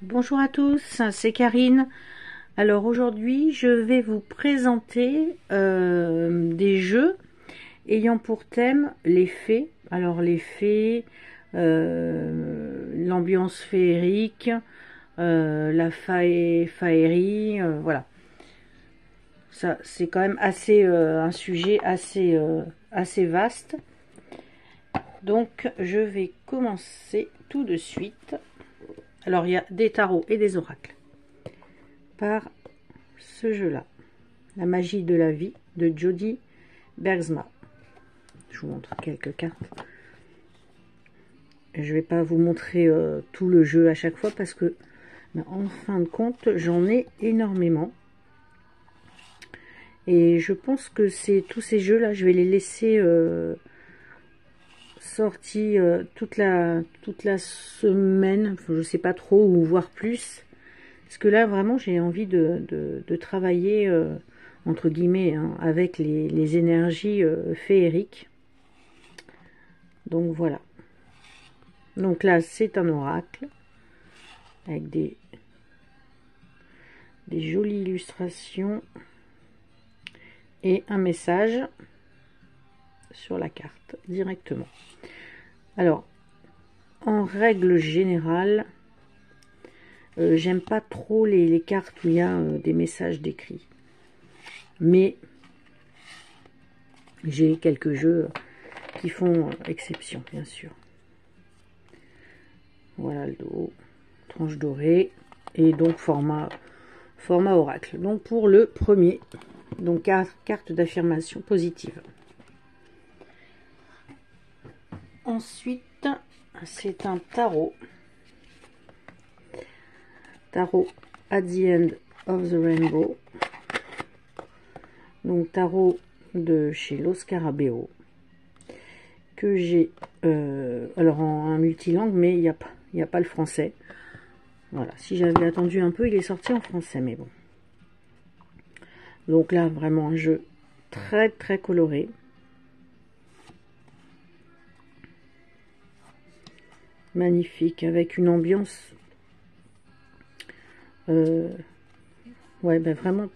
Bonjour à tous, c'est Karine. Alors aujourd'hui, je vais vous présenter des jeux ayant pour thème les fées. Alors les fées, l'ambiance féerique, la faérie, voilà. Ça, c'est quand même assez un sujet assez vaste. Donc je vais commencer tout de suite. Alors, il y a des tarots et des oracles par ce jeu-là. La magie de la vie de Jody Bergsma. Je vous montre quelques cartes. Je ne vais pas vous montrer tout le jeu à chaque fois parce que, en fin de compte, j'en ai énormément. Et je pense que tous ces jeux-là, je vais les laisser sortis toute la semaine. Enfin, je sais pas trop, ou voire plus. Parce que là, vraiment, j'ai envie de travailler, entre guillemets, hein, avec les énergies féeriques. Donc, voilà. Donc là, c'est un oracle. Avec des jolies illustrations. Et un message sur la carte, directement. Alors, en règle générale... j'aime pas trop les cartes où il y a des messages décrits. Mais j'ai quelques jeux qui font exception, bien sûr. Voilà le dos, tranche dorée, et donc format oracle. Donc pour le premier, donc carte d'affirmation positive. Ensuite, c'est un tarot. Tarot at the end of the rainbow. Donc tarot de chez Los Scarabeo. Que j'ai alors en multilangue, mais il n'y a pas le français. Voilà, si j'avais attendu un peu, il est sorti en français, mais bon. Donc là, vraiment un jeu très très coloré. Magnifique, avec une ambiance ouais, ben vraiment,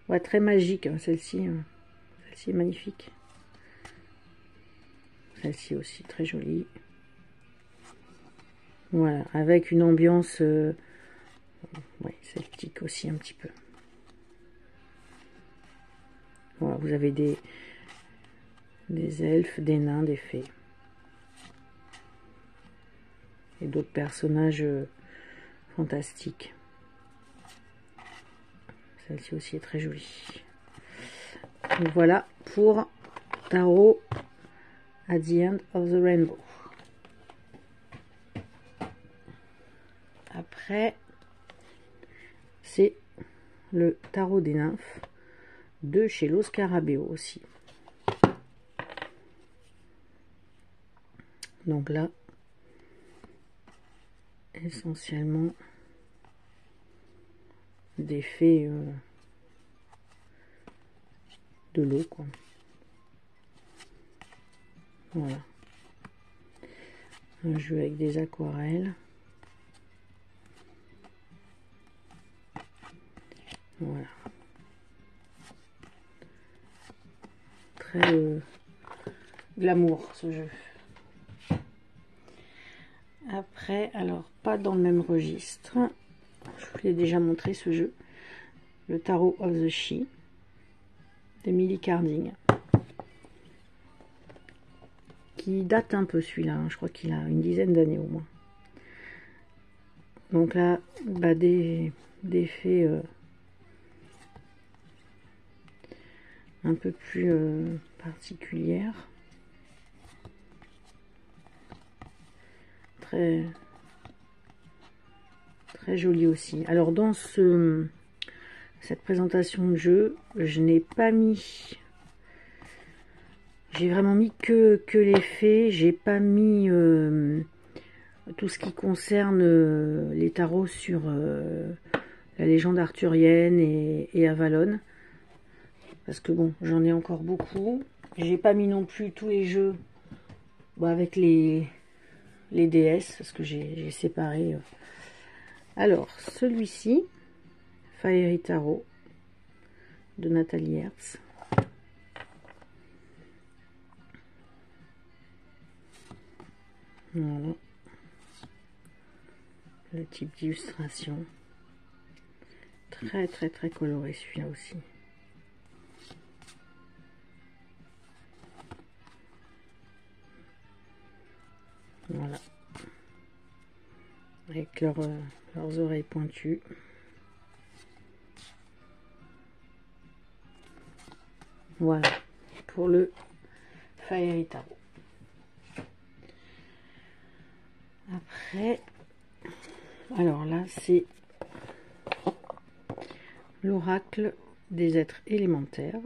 ouais, très magique, hein, celle-ci est magnifique. Celle-ci aussi très jolie. Voilà, avec une ambiance ouais, celtique aussi un petit peu. Voilà, vous avez des elfes, des nains, des fées. Et d'autres personnages fantastiques. Celle-ci aussi est très jolie. Donc voilà pour Tarot at the end of the rainbow. Après, c'est le tarot des nymphes de chez Los Scarabeo aussi. Donc là, essentiellement des fées de l'eau, quoi. Voilà. Un jeu avec des aquarelles. Voilà. Très glamour ce jeu. Après, alors pas dans le même registre. Je vous l'ai déjà montré ce jeu. Le Tarot of the She d'Emily Carding. Qui date un peu celui-là. Hein. Je crois qu'il a une dizaine d'années au moins. Donc là, bah, des fées un peu plus particulières. Très joli aussi. Alors dans cette présentation de jeu, je n'ai pas mis, j'ai vraiment mis que les fées. J'ai pas mis tout ce qui concerne les tarots sur la légende arthurienne et Avalon, parce que bon, j'en ai encore beaucoup. J'ai pas mis non plus tous les jeux avec les déesses, parce que j'ai séparé Alors, celui-ci, Faerie Tarot de Nathalie Hertz. Voilà. Le type d'illustration. Très très très coloré celui-là aussi. Voilà. Avec leurs oreilles pointues. Voilà. Pour le Faerie Tarot. Après, alors là, c'est l'oracle des êtres élémentaires.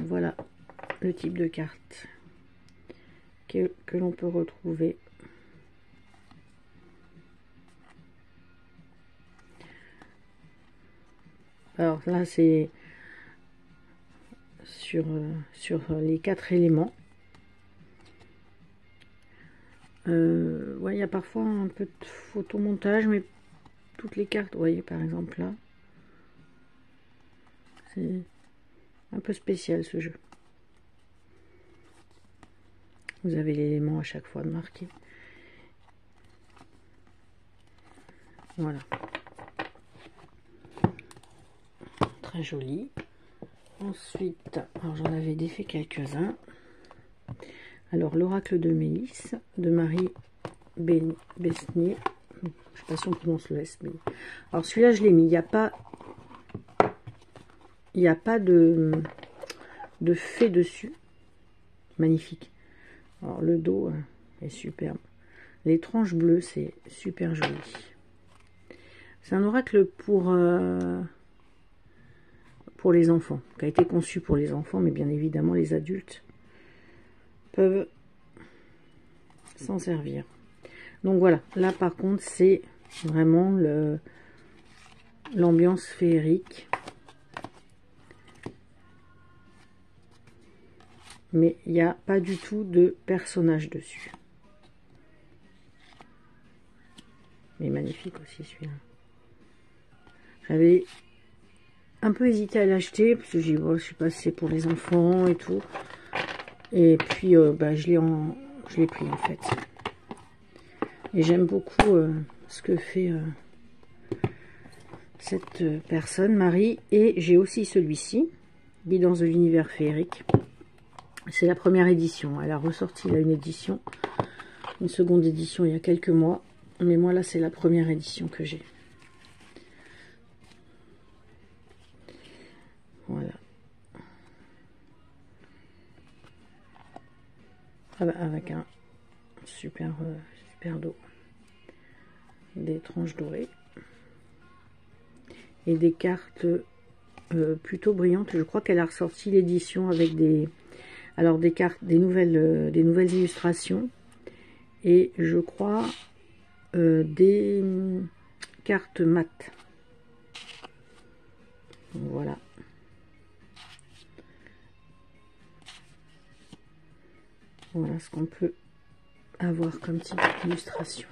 Voilà le type de carte que l'on peut retrouver. Alors là, c'est sur les 4 éléments. Ouais, il y a parfois un peu de photomontage, mais toutes les cartes, vous voyez par exemple là, c'est un peu spécial ce jeu. Vous avez l'élément à chaque fois de marqué. Voilà. Très joli. Ensuite, alors j'en avais défait quelques-uns. Alors, l'oracle de Mélisse, de Marie Besnier. Je ne sais pas si on prononce le S, mais... Alors, celui-là, je l'ai mis. Il n'y a pas de fait dessus. Magnifique. Alors, le dos est superbe. Les tranches bleues, c'est super joli. C'est un oracle pour les enfants, qui a été conçu pour les enfants, mais bien évidemment, les adultes peuvent s'en servir. Donc voilà, là par contre c'est vraiment l'ambiance féerique, mais il n'y a pas du tout de personnage dessus. Mais magnifique aussi celui-là. J'avais un peu hésité à l'acheter parce que j'ai dit bon, je sais pas si c'est pour les enfants et tout. Et puis bah, je l'ai pris en fait. Et j'aime beaucoup ce que fait cette personne, Marie. Et j'ai aussi celui-ci, Guidance de l'univers féerique. C'est la première édition. Elle a ressorti là une édition, une seconde édition il y a quelques mois. Mais moi là c'est la première édition que j'ai. Voilà. Avec un super dos, des tranches dorées et des cartes plutôt brillantes. Je crois qu'elle a ressorti l'édition avec des cartes, des nouvelles illustrations et je crois des cartes mat. Voilà. Voilà ce qu'on peut avoir comme type d'illustration.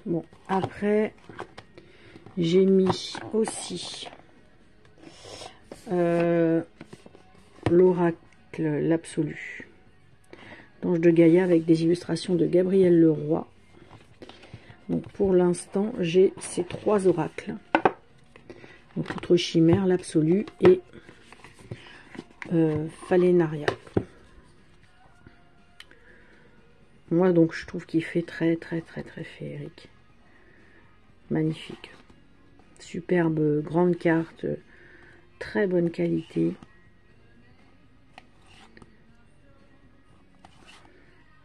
Bon, après, j'ai mis aussi l'oracle, l'absolu, d'Ange de Gaïa avec des illustrations de Gabriel Leroy. Donc pour l'instant, j'ai ces 3 oracles. Donc Outre Chimère, l'absolu et Falénaria. Moi donc je trouve qu'il fait très féerique. Magnifique. Superbe grande carte, très bonne qualité.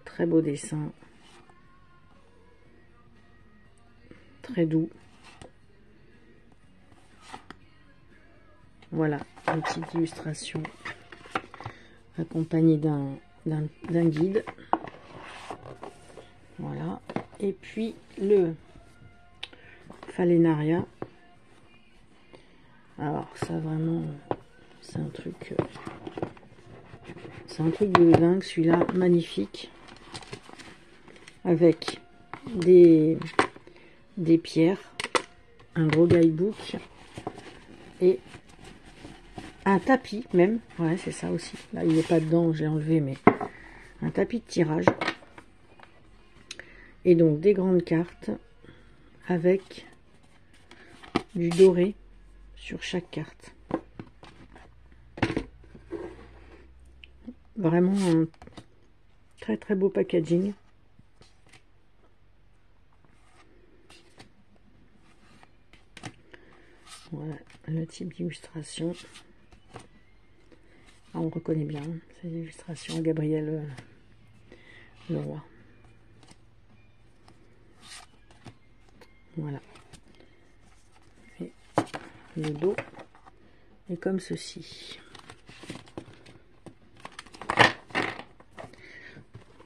Très beau dessin. Très doux. Voilà, une petite illustration accompagnée d'un guide. Voilà. Et puis le Falénaria. Alors ça vraiment, c'est un truc de dingue celui-là, magnifique. Avec des pierres, un gros guidebook et un tapis même. Ouais, c'est ça aussi. Là, il n'est pas dedans, j'ai enlevé, mais un tapis de tirage. Et donc des grandes cartes avec du doré sur chaque carte. Vraiment un très très beau packaging. Voilà le type d'illustration. Ah, on reconnaît bien ces illustrations Gabriel Leroy. Voilà. Et le dos est comme ceci.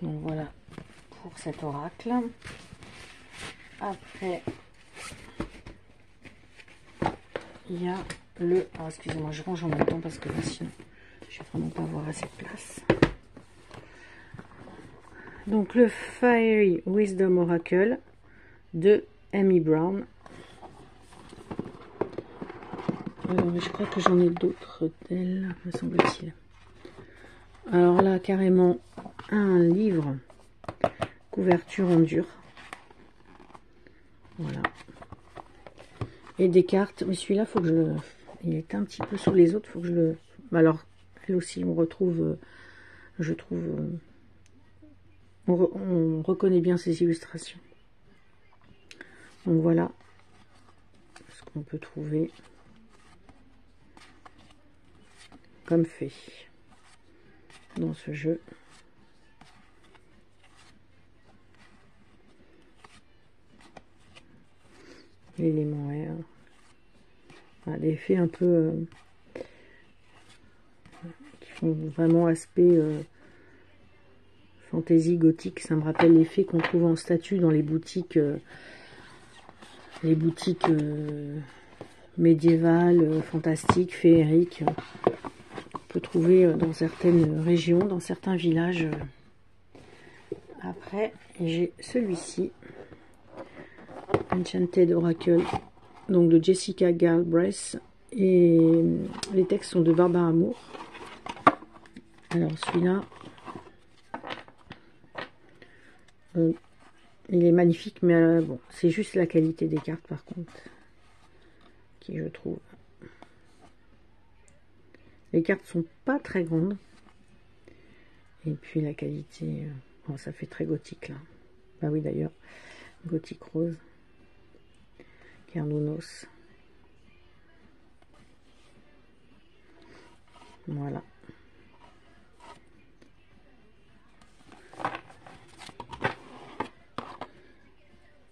Donc voilà pour cet oracle. Après, il y a le... Ah, excusez-moi, je range en même temps parce que là, sinon, je vais vraiment pas avoir assez de place. Donc le Fairy Wisdom Oracle de Amy Brown. Je crois que j'en ai d'autres d'elle, me semble-t-il. Alors là, carrément, un livre, couverture en dur. Voilà. Et des cartes. Mais celui-là, faut que je le... Il est un petit peu sous les autres, faut que je le... Alors, elle aussi, on retrouve... je trouve... on reconnaît bien ces illustrations. Donc voilà ce qu'on peut trouver comme fait dans ce jeu. L'élément air. Voilà, des effets un peu qui font vraiment aspect fantaisie gothique. Ça me rappelle l'effet qu'on trouve en statue dans les boutiques médiévales, fantastiques, féeriques. On peut trouver dans certaines régions, dans certains villages. Après, j'ai celui-ci, Enchanted Oracle, donc de Jessica Galbraith, et les textes sont de Barbara Moore. Alors celui-là, il est magnifique, mais bon, c'est juste la qualité des cartes par contre, qui je trouve. Les cartes sont pas très grandes, et puis la qualité, bon, ça fait très gothique là. Bah oui d'ailleurs, gothique rose. Cernunnos. Voilà.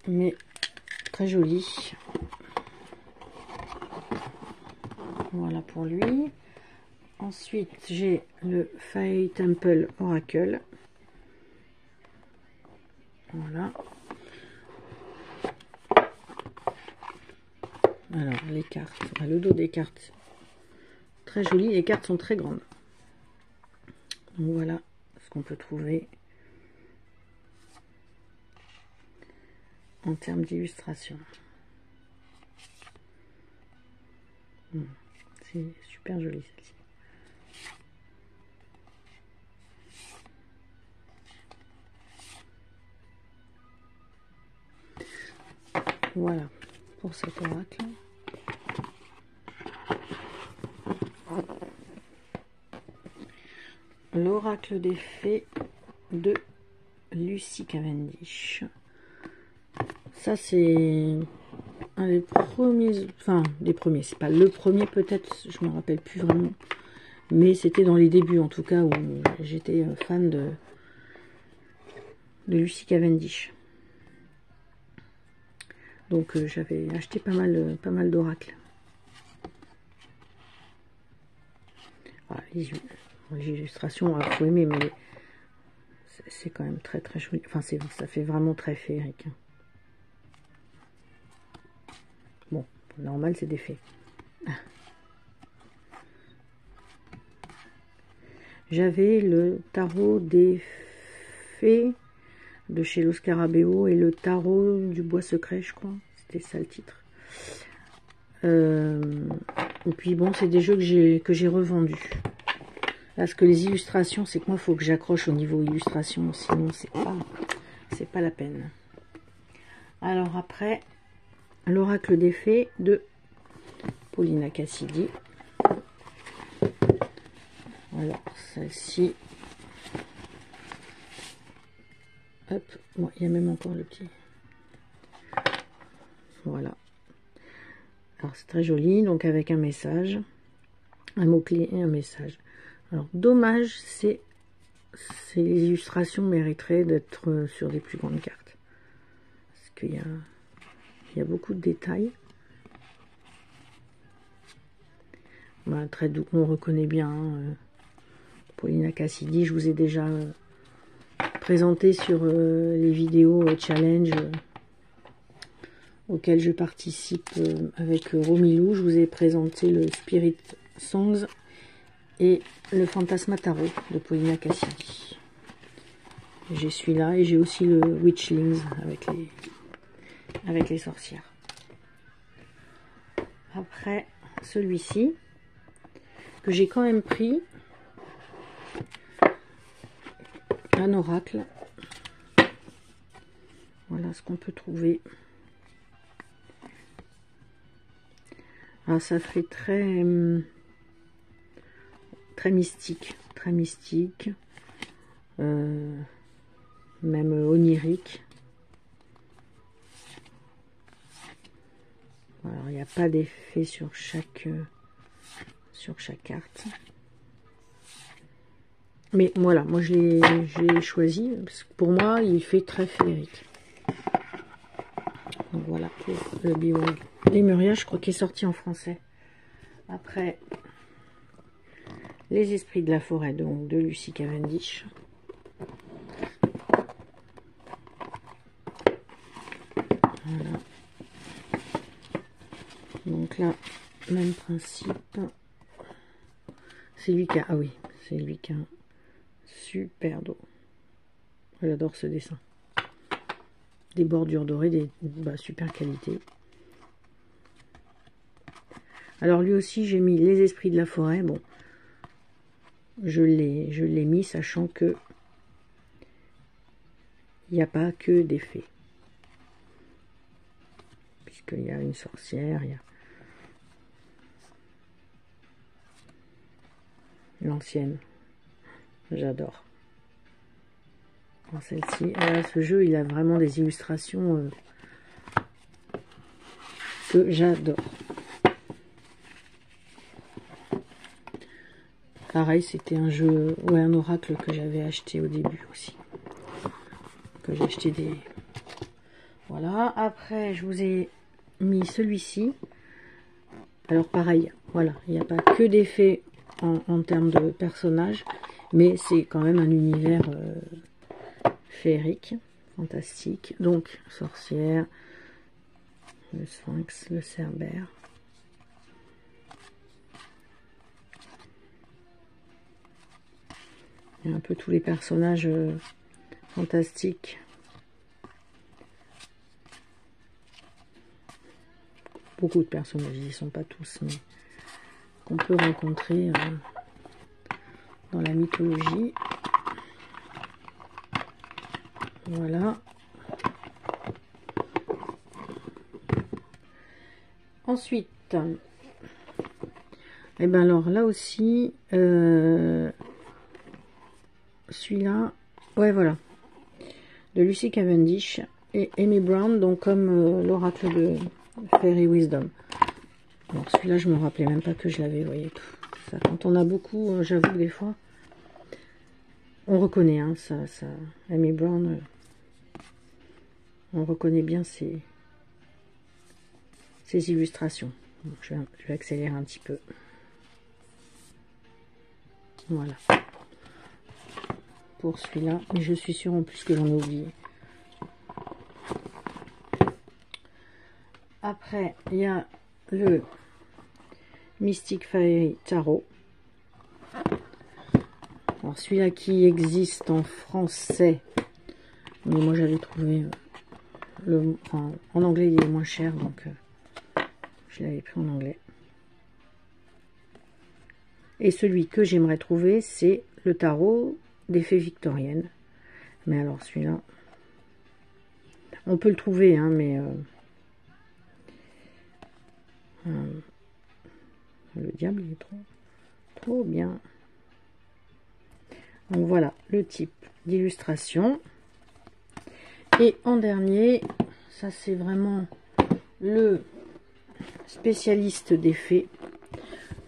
Mais très joli. Voilà pour lui. Ensuite, j'ai le Fairy Temple Oracle. Voilà. Alors, les cartes. Le dos des cartes. Très joli. Les cartes sont très grandes. Donc voilà ce qu'on peut trouver en termes d'illustration. C'est super joli celle-ci. Voilà pour cet oracle. L'oracle des fées de Lucy Cavendish. Ça c'est un des premiers, enfin des premiers, c'est pas le premier peut-être, je me rappelle plus vraiment, mais c'était dans les débuts en tout cas où j'étais fan de Lucy Cavendish. Donc j'avais acheté pas mal d'oracles. Voilà, les illustrations, il faut aimer, mais c'est quand même très très joli. Enfin, ça fait vraiment très féerique. Bon, normal, c'est des fées. J'avais le tarot des fées de chez Los Scarabeo et le tarot du bois secret, je crois. C'était ça le titre. Et puis bon, c'est des jeux que j'ai revendus. Parce que les illustrations, c'est que moi, il faut que j'accroche au niveau illustration, sinon c'est pas la peine. Alors après, l'oracle des fées de Paulina Cassidy. Alors, celle-ci. Hop, bon, il y a même encore le petit. Voilà. Alors, c'est très joli, donc avec un message, un mot-clé et un message. Alors, dommage, ces illustrations mériteraient d'être sur des plus grandes cartes. Parce qu'il y a beaucoup de détails. Bah, très doux, on reconnaît bien. Paulina Cassidy, je vous ai déjà présenté sur les vidéos challenge auxquelles je participe avec Romilou. Je vous ai présenté le Spirit Songs et le Fantasma Tarot de Paulina Cassidy. J'ai celui-là et j'ai aussi le Witchlings avec les sorcières. Après, celui-ci, que j'ai quand même pris, un oracle. Voilà ce qu'on peut trouver. Alors ça fait très mystique, même onirique. Alors il n'y a pas d'effet sur chaque carte. Mais voilà, moi je l'ai choisi parce que pour moi il fait très féerique. Donc voilà pour le Behold Lemuria, je crois qu'il est sorti en français. Après, les esprits de la forêt, donc de Lucy Cavendish. Voilà. Donc là, même principe. C'est lui qui a, ah oui, c'est lui qui a un super dos. J'adore ce dessin. Des bordures dorées, super qualité. Alors lui aussi, j'ai mis les esprits de la forêt. Bon, je l'ai mis, sachant que il n'y a pas que des fées. Puisqu'il y a une sorcière, il y a l'ancienne. J'adore. Celle-ci, ce jeu, il a vraiment des illustrations que j'adore. Pareil, c'était un jeu, ouais, un oracle que j'avais acheté au début aussi. Que j'ai acheté des... Voilà, après, je vous ai mis celui-ci. Alors pareil, voilà, il n'y a pas que des fées en termes de personnages, mais c'est quand même un univers féerique, fantastique. Donc, sorcière, le sphinx, le cerbère. Il y a un peu tous les personnages fantastiques. Beaucoup de personnages, ils ne sont pas tous, mais qu'on peut rencontrer dans la mythologie. Voilà. Ensuite, et ben alors là aussi, celui-là, ouais voilà, de Lucy Cavendish et Amy Brown, donc comme l'oracle de Fairy Wisdom. Alors celui-là, je me rappelais même pas que je l'avais, vous voyez tout. Ça, quand on a beaucoup, j'avoue des fois, on reconnaît, hein, ça Amy Brown, on reconnaît bien ses illustrations. Donc, je vais accélérer un petit peu. Voilà. Pour celui-là, mais je suis sûre en plus que j'en ai oublié. Après, il y a le Mystic Fairy Tarot. Alors celui-là qui existe en français, Mais moi j'avais trouvé enfin, en anglais il est moins cher, donc je l'avais pris en anglais. Et celui que j'aimerais trouver, c'est le tarot des fées victoriennes. Mais alors celui-là, on peut le trouver, hein, mais le diable il est trop bien. Donc voilà le type d'illustration. Et en dernier, ça c'est vraiment le spécialiste des fées,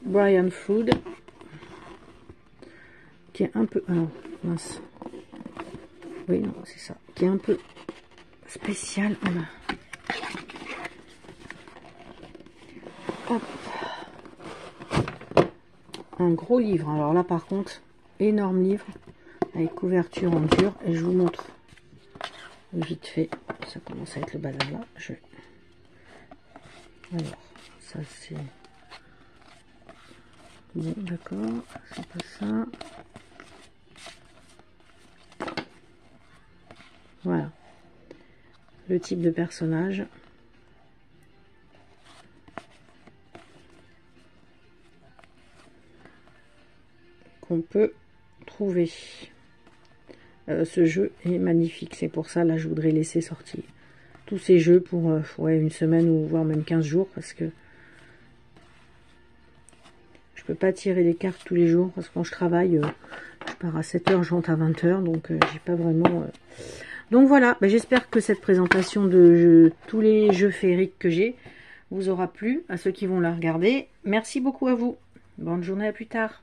Brian Froud, qui est un peu... Alors, mince. Oui, non, c'est ça. Qui est un peu spécial. Voilà. Hop. Un gros livre. Alors là, par contre, énorme livre, avec couverture en dur. Et je vous montre vite fait. Ça commence à être le bazar là. Alors, ça c'est... Bon, d'accord, c'est pas ça. Voilà. Le type de personnage. Qu'on peut trouver. Ce jeu est magnifique. C'est pour ça, là, je voudrais laisser sortir tous ces jeux pour ouais, une semaine ou voire même 15 jours. Parce que je peux pas tirer les cartes tous les jours. Parce que quand je travaille, je pars à 7 h, je rentre à 20 h. Donc, j'ai pas vraiment... Donc voilà, j'espère que cette présentation de tous les jeux féeriques que j'ai vous aura plu, à ceux qui vont la regarder. Merci beaucoup à vous. Bonne journée, à plus tard.